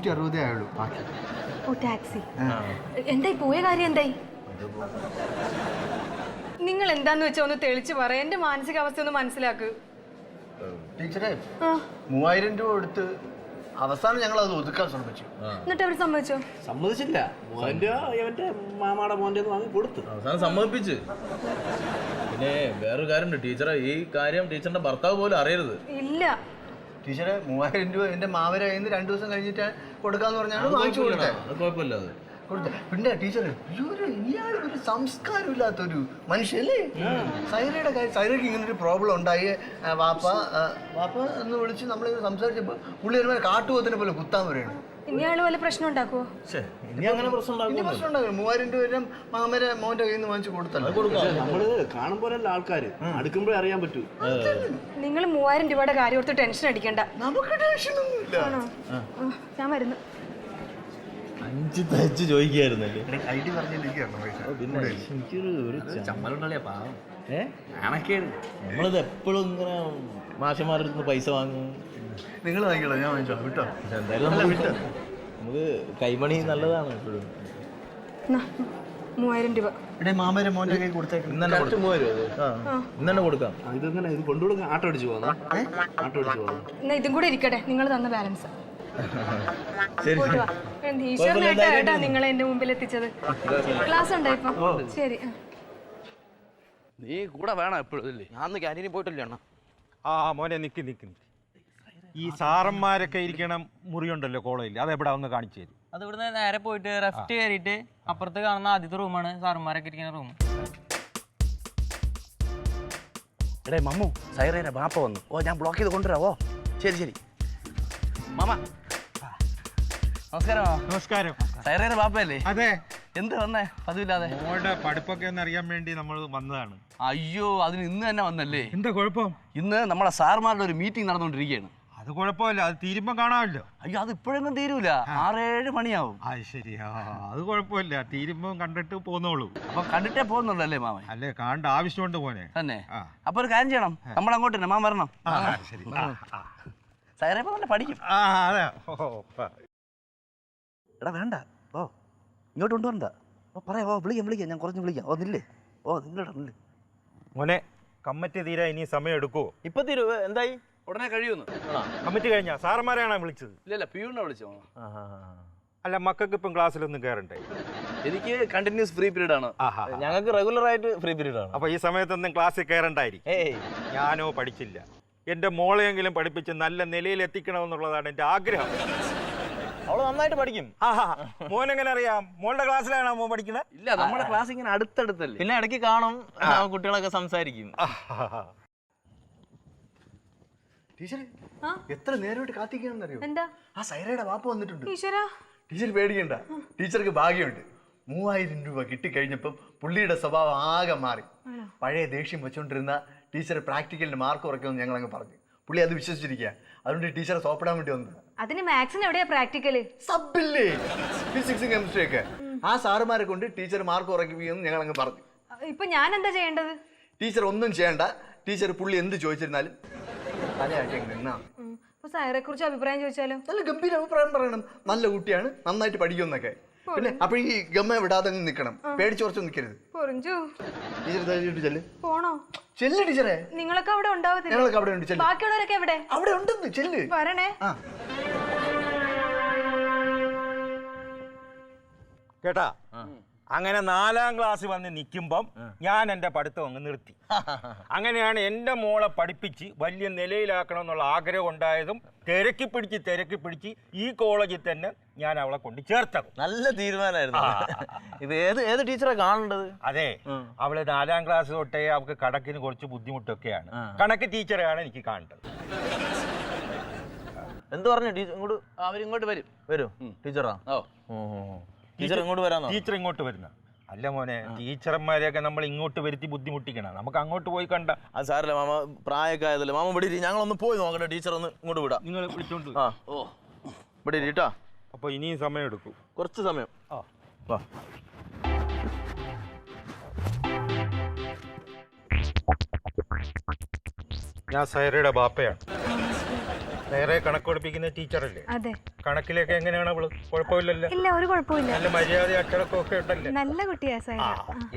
560 ആയുള്ളൂ ബാക്കി. ഓ ടാക്സി എന്തായി പോയ കാര്യം എന്തായി? നിങ്ങൾ എന്താന്ന് വെച്ചാ ഒന്ന് തെളിച്ച് പറ, എന്റെ മാനസികാവസ്ഥ ഒന്ന് മനസ്സിലാക്ക്. ടീച്ചറെ 3000 രൂപ കൊടുത്ത് അവസാനം ഞങ്ങൾ അത് ഒതുക്കാൻ ശ്രമിച്ചു. എന്നിട്ട് അവർ സമ്മതിച്ചോ? സമ്മതിച്ചില്ല. ഇവന്റെ മാമാടെ മോന്റെ വാങ്ങി കൊടുത്തു. അവസാനം സമ്മതിപ്പിച്ച്. പിന്നെ വേറൊരു കാര്യമുണ്ട് ടീച്ചറെ, ഈ കാര്യം ടീച്ചറിന്റെ ഭർത്താവ് പോലും അറിയരുത്. ഇല്ല ടീച്ചറെ 3000 രൂപ എന്റെ മാവര കയ്യിൽ 2 ദിവസം കഴിഞ്ഞിട്ട് കൊടുക്കാന്ന് പറഞ്ഞാണ് വാങ്ങിച്ചു കൊടുത്തത്. കുഴപ്പമില്ല അത് കൊടുത്ത. പിന്നെ ടീച്ചർ ഇയാൾ ഒരു സംസ്കാരം ഇല്ലാത്തൊരു മനുഷ്യല്ലേ. സൈറയുടെ കാര്യം, സൈറയ്ക്ക് ഇങ്ങനൊരു പ്രോബ്ലം ഉണ്ടായി. വാപ്പ എന്ന് വിളിച്ച് നമ്മൾ സംസാരിച്ചപ്പോൾ പുള്ളി ഒരു കാട്ടുപോത്തിനെ പോലെ കുത്താൻ പറയുന്നു. ഇനിയാള് വല്ല പ്രശ്നം ഉണ്ടാക്കുവോ? ഇനി അങ്ങനെ പ്രശ്നം ഉണ്ടാക്കും. 3000 രൂപ മാമരെ മോന്റെ കയ്യിൽ നിന്ന് വാങ്ങിച്ചു കൊടുത്തല്ലോ. നമ്മള് കാണുമ്പോഴല്ല ആൾക്കാര് അടുക്കുമ്പോഴേ അറിയാൻ പറ്റൂ. നിങ്ങൾ 3000 രൂപയുടെ കാര്യം ഓർത്ത് ടെൻഷൻ അടിക്കണ്ട. നമുക്ക് ടെൻഷനൊന്നുമില്ല. ഞാൻ വരുന്നു. 5 തയ്ച്ച് ചോദിക്കായിരുന്നല്ലേ. ഐഡി പറഞ്ഞിരിക്കുകയാണ് എനിക്കൊരു ചമ്മലുണ്ടല്ലേ പാവം. നമ്മളിത് എപ്പോഴും ഇങ്ങനെ മാഷന്മാരുടെ അടുത്ത് പൈസ വാങ്ങും. നിങ്ങൾ വാങ്ങിക്കോളാം, ഞാൻ വാങ്ങിച്ചോളാം വിട്ടോ. എന്തായാലും നമുക്ക് കൈമണി നല്ലതാണ് എപ്പോഴും. 3000 രൂപ മാമരെ മോന്റെ കയ്യിൽ കൊടുത്തേക്കും. ഇന്നെ കൊടുക്കാം. ഇതെങ്ങനെ ഇത് കൊണ്ടുകൊടുക്കാൻ ആട്ടോ അടിച്ചു പോകുന്ന ആട്ടോ അടിച്ചു പോകുന്നു. എന്നാ ഇതും കൂടെ ഇരിക്കട്ടെ, നിങ്ങൾ തന്ന ബാലൻസ്. ശരി ഈശ്വരനായിട്ടാ നിങ്ങളെ എന്റെ മുമ്പിൽ എത്തിച്ചത്. ക്ലാസ് ഉണ്ടായിപ്പോ ശരി. നീ കൂടെ വേണം എപ്പോഴും ഇല്ലേ? ഞാൻ ക്യാൻറ്റീനിൽ പോയിട്ടില്ല അണ്ണ. മോനെ നിക്ക് ഈ സാറന്മാരൊക്കെ ഇരിക്കണ മുറിയുണ്ടല്ലോ കോളേജിൽ, അതെവിടാ ഒന്ന് കാണിച്ചു തരും. അത് ഇവിടുന്ന് നേരെ പോയിട്ട് ലെഫ്റ്റ് കയറിയിട്ട് അപ്പുറത്ത് കാണുന്ന ആദ്യത്തെ റൂമാണ് സാറന്മാരൊക്കെ ഇരിക്കുന്ന റൂം. എടേ മമ്മു, സൈറേനെ ബാപ്പ വന്നു. ഞാൻ ബ്ലോക്ക് ചെയ്ത് കൊണ്ടുവരാവോ? ശരി മാമ നമസ്കാരം. നമസ്കാരം. സൈറേനെ ബാപ്പയല്ലേ? അതെ. എന്ത് വന്നേ പതിവില്ലാതെ? മോളുടെ പഠിപ്പൊക്കെ ഒന്ന് അറിയാൻ വേണ്ടി നമ്മൾ വന്നതാണ്. അയ്യോ, അതിന് ഇന്ന് തന്നെ വന്നല്ലേ? എന്താ കുഴപ്പം? ഇന്ന് നമ്മുടെ സാർമാരുടെ ഒരു മീറ്റിംഗ് നടന്നുകൊണ്ടിരിക്കുകയാണ്. അത് കുഴപ്പമില്ല, അത് തീരുമ്പോ കാണാമല്ലോ. അയ്യോ, അത് ഇപ്പോഴൊന്നും തീരൂല, 6-7 മണിയാവും. ശരി, അത് കുഴപ്പമില്ല, തീരുമ്പോ കണ്ടിട്ട് പോന്നോളൂ. അപ്പൊ കണ്ടിട്ടേ പോകുന്നുള്ളല്ലേ മാമൻ? അല്ലേ, കാണേണ്ട ആവശ്യമുണ്ട് മോനെ. തന്നെ? അപ്പൊ ഒരു കാര്യം ചെയ്യണം, നമ്മൾ അങ്ങോട്ട് തന്നെ മാമൻ വരണം. ശരി. സൈറേ തന്നെ പഠിക്കും. അതെ. എടാ വേണ്ട, ഇങ്ങോട്ട് കൊണ്ടുവരണ്ട. പറയാ, വിളിക്കാം, ഞാൻ കുറഞ്ഞ് വിളിക്കാം. നില്ലേ, നില്ലേ മോനെ. കമ്മിറ്റി തീരാ ഇനി സമയം എടുക്കുവോ? ഇപ്പൊ തീരൂ. എന്തായി? ഉടനെ കഴിയുന്നു. കമ്മിറ്റി കഴിഞ്ഞാ സാറന്മാരെയാണോ വിളിച്ചത്? ഇല്ല, പിയൂണിനെ വിളിച്ചോ. അല്ല, മക്കൾക്ക് ഇപ്പം ക്ലാസ്സിലൊന്നും കയറണ്ടേ? എനിക്ക് കണ്ടിന്യൂസ് ഫ്രീ പീരീഡ് ആണ്. ഞങ്ങൾക്ക് റെഗുലർ ആയിട്ട് ഫ്രീ പീരീഡ് ആണ്. അപ്പൊ ഈ സമയത്തൊന്നും ക്ലാസ്സിൽ കയറണ്ടായിരിക്കും. ഞാനോ പഠിച്ചില്ല. എന്റെ മോളെയെങ്കിലും പഠിപ്പിച്ച് നല്ല നിലയിൽ എത്തിക്കണമെന്നുള്ളതാണ് എന്റെ ആഗ്രഹം. അവള് നന്നായിട്ട് പഠിക്കും. മോനെങ്ങനെ അറിയാം? മോളുടെ ക്ലാസ്സിലാണോ മോൻ പഠിക്കണേ? ഇല്ല, നമ്മുടെ ക്ലാസ് ഇങ്ങനെ അടുത്തടുത്തല്ലേ. പിന്നെ ഇടയ്ക്ക് കാണും, കുട്ടികളൊക്കെ സംസാരിക്കും. ടീച്ചർ എത്ര നേരമായിട്ട് കാത്തിരിക്കുകയാണെന്നറിയോ? എന്താ? ആ സൈറയുടെ വാപ്പ വന്നിട്ടുണ്ട്. ഈശ്വരാ, ടീച്ചർ പേടിക്കണ്ട, ടീച്ചർക്ക് ഭാഗ്യമുണ്ട്. 3000 രൂപ കിട്ടിക്കഴിഞ്ഞപ്പം പുള്ളിയുടെ സ്വഭാവം ആകെ മാറി. പഴയ ദേഷ്യം വെച്ചോണ്ടിരുന്ന ടീച്ചർ പ്രാക്ടിക്കലിന് മാർക്ക് കുറയ്ക്കുമെന്ന് ഞങ്ങൾ അങ്ങ് പറഞ്ഞു. പുള്ളി അത് വിശ്വസിച്ചിരിക്കുക. അതുകൊണ്ട് ടീച്ചറെ സോപ്പിടാൻ വേണ്ടി വന്നത്. അതിന് മാത്സിന് എവിടെയാ പ്രാക്ടിക്കല്? സബില്ലേ, ഫിസിക്സും കെമിസ്ട്രി ഒക്കെ. ആ സാറുമാരെ കൊണ്ട് ടീച്ചർ മാർക്ക് കുറയ്ക്കുകയെന്ന് ഞങ്ങൾ അങ്ങ് പറഞ്ഞു. ഇപ്പൊ ഞാൻ എന്താ ചെയ്യേണ്ടത്? ടീച്ചർ ഒന്നും ചെയ്യണ്ട. ടീച്ചർ പുള്ളി എന്ത് ചോദിച്ചിരുന്നാലും തലയാട്ടി നിന്നാ. സൈറെ കുറിച്ച് അഭിപ്രായം ചോദിച്ചാലോ? നല്ല ഗംഭീര അഭിപ്രായം പറയണം. നല്ല കുട്ടിയാണ്, നന്നായിട്ട് പഠിക്കുമെന്നൊക്കെ. പിന്നെ അപ്പൊ ഈ ഗമ്മ വിടാതെ നിൽക്കണം, പേടിച്ച് കുറച്ച് നിൽക്കരുത്. ടീച്ചർ ചെല്ല്. പോണോ? ചെല്ല് ടീച്ചറെ. നിങ്ങളൊക്കെ അവിടെ ഉണ്ടാവത്തില്ല? ഞങ്ങളൊക്കെ അവിടെ ഉണ്ട്. ബാക്കിയുള്ളവരൊക്കെ എവിടെ? അവിടെ ഉണ്ടെന്ന് ചെല്ല്. വരണേ. കേട്ടാ, അങ്ങനെ 4ാം ക്ലാസ് വന്ന് നിൽക്കുമ്പം ഞാൻ എൻ്റെ പഠിത്തം അങ്ങ് നിർത്തി. അങ്ങനെയാണ് എൻ്റെ മോളെ പഠിപ്പിച്ച് വലിയ നിലയിലാക്കണം എന്നുള്ള ആഗ്രഹം ഉണ്ടായതും തിരക്കി പിടിച്ച് ഈ കോളേജിൽ തന്നെ ഞാൻ അവളെ കൊണ്ട് ചേർത്തത്. നല്ല തീരുമാനമായിരുന്നു. ഇത് ഏത് ടീച്ചറെ കാണേണ്ടത്? അതെ, അവള് 4ാം ക്ലാസ് തൊട്ടേ അവൾക്ക് കണക്കിന് കുറച്ച് ബുദ്ധിമുട്ടൊക്കെയാണ്. കണക്ക് ടീച്ചറെയാണ് എനിക്ക് കാണേണ്ടത്. എന്ത് പറഞ്ഞു? ഇങ്ങോട്ട് അവരിങ്ങോട്ട് വരും. ടീച്ചറാ? ടീച്ചർ ഇങ്ങോട്ട് വരാന്നോ? ടീച്ചർ ഇങ്ങോട്ട് വരുന്ന അല്ല മോനെ, ടീച്ചർമാരെയൊക്കെ നമ്മൾ ഇങ്ങോട്ട് വരുത്തി ബുദ്ധിമുട്ടിക്കണം. നമുക്ക് അങ്ങോട്ട് പോയി കണ്ട. അത് സാരല്ല മാമ, പ്രായമൊക്കെ ആയതല്ലേ മാമ. ഇവിടെ ഞങ്ങളൊന്ന് പോയി നോക്കട്ടെ. ടീച്ചർ ഒന്ന് ഇങ്ങോട്ട് വിടാം. നിങ്ങൾ വിളിച്ചോണ്ട് ഇവിടെ ഇരിട്ടാ. അപ്പൊ ഇനിയും സമയം എടുക്കും, കുറച്ച് സമയം. വാ. ഞാൻ സൈറയുടെ ബാപ്പയാണ്. സൈറയെ കണക്ക് പഠിപ്പിക്കുന്ന ടീച്ചറല്ലേ? അതെ. കണക്കിലേക്ക് എങ്ങനെയാണ് അവള്? കുഴപ്പമില്ലല്ലോ? ഇല്ല, ഒരു കുഴപ്പമില്ല. നല്ല മര്യാദ അച്ചടക്കമൊക്കെ ഉണ്ടല്ലേ? നല്ല കുട്ടിയാ സൈറ.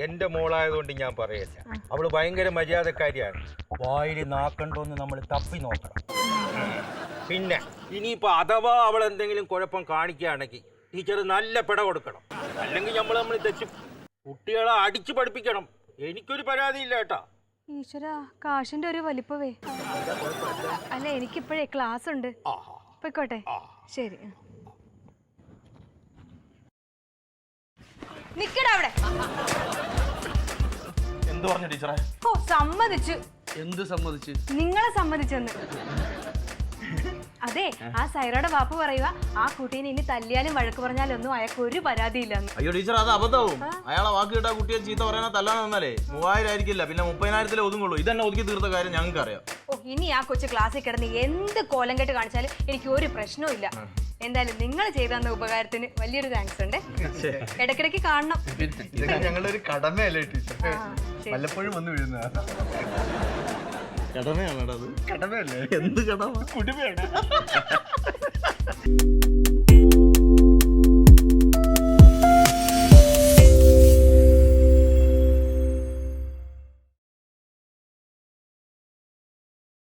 എന്റെ മോളായതുകൊണ്ട് ഞാൻ പറയല്ല, അവള് ഭയങ്കര മര്യാദക്കാരിയാണ്. വായിൽ നാക്കണ്ടോന്ന് നമ്മൾ തപ്പി നോക്കണം. പിന്നെ ഇനിയിപ്പോ അഥവാ അവൾ എന്തെങ്കിലും കുഴപ്പം കാണിക്കുകയാണെങ്കിൽ ടീച്ചർ നല്ല പിട കൊടുക്കണം, അല്ലെങ്കിൽ നമ്മൾ തെറ്റും. കുട്ടികളെ അടിച്ചു പഠിപ്പിക്കണം. എനിക്കൊരു പരാതിയില്ല കേട്ടാ. ഈശ്വര, കാശിന്റെ ഒരു വലിപ്പവേ. അല്ല, എനിക്കിപ്പോഴേ ക്ലാസ് ഉണ്ട്. പോയിക്കോട്ടെ. ശരി. നിക്കടാ അവിടെ. എന്ത് പറഞ്ഞു ടീച്ചറെ? ഓ, സമ്മതിച്ചു. എന്ത് സമ്മതിച്ച്? നിങ്ങളെ സമ്മതിച്ചെന്ന്. അതെ, ആ സൈറയുടെ ബാപ്പു പറയുക, ആ കുട്ടീനെ ഇനി തല്ലിയാലും വഴക്ക് പറഞ്ഞാലും ഒന്നും അയാൾക്ക് ഒരു പരാതിയില്ലെന്ന്. അയ്യോ ടീച്ചർ, അത് അബദ്ധവും. അയാളെ വാക്ക് കേട്ടാ കുട്ടിയെ ചീത്ത പറയാനാ തല്ലാന്ന് നിന്നാലേ 3000 ആയിരിക്കില്ല, പിന്നെ 30,000 ഒതുങ്ങുള്ളൂ. ഇതന്നെ ഒതുക്കി തീർത്ത കാര്യം ഞങ്ങൾക്ക് അറിയാം. ഓ, ഇനി ആ കൊച്ചു ക്ലാസ്സിൽ കിടന്ന് എന്ത് കോലം കെട്ട് കാണിച്ചാലും എനിക്ക് ഒരു പ്രശ്നവും ഇല്ല. എന്തായാലും നിങ്ങൾ ചെയ്ത തന്ന ഉപകാരത്തിന് വലിയൊരു താങ്ക്സ് ഉണ്ട്. ഇടയ്ക്കിടയ്ക്ക് കാണണം. ഇതൊക്കെ ഞങ്ങളുടെ ഒരു കടമയല്ലേ ടീച്ചർ? വല്ലപ്പോഴും വന്ന് വീഴുന്നതാ. കടമയാണോ അത്? കടമയല്ലേ? എന്ത് കടമ? കുടിമയാണ്.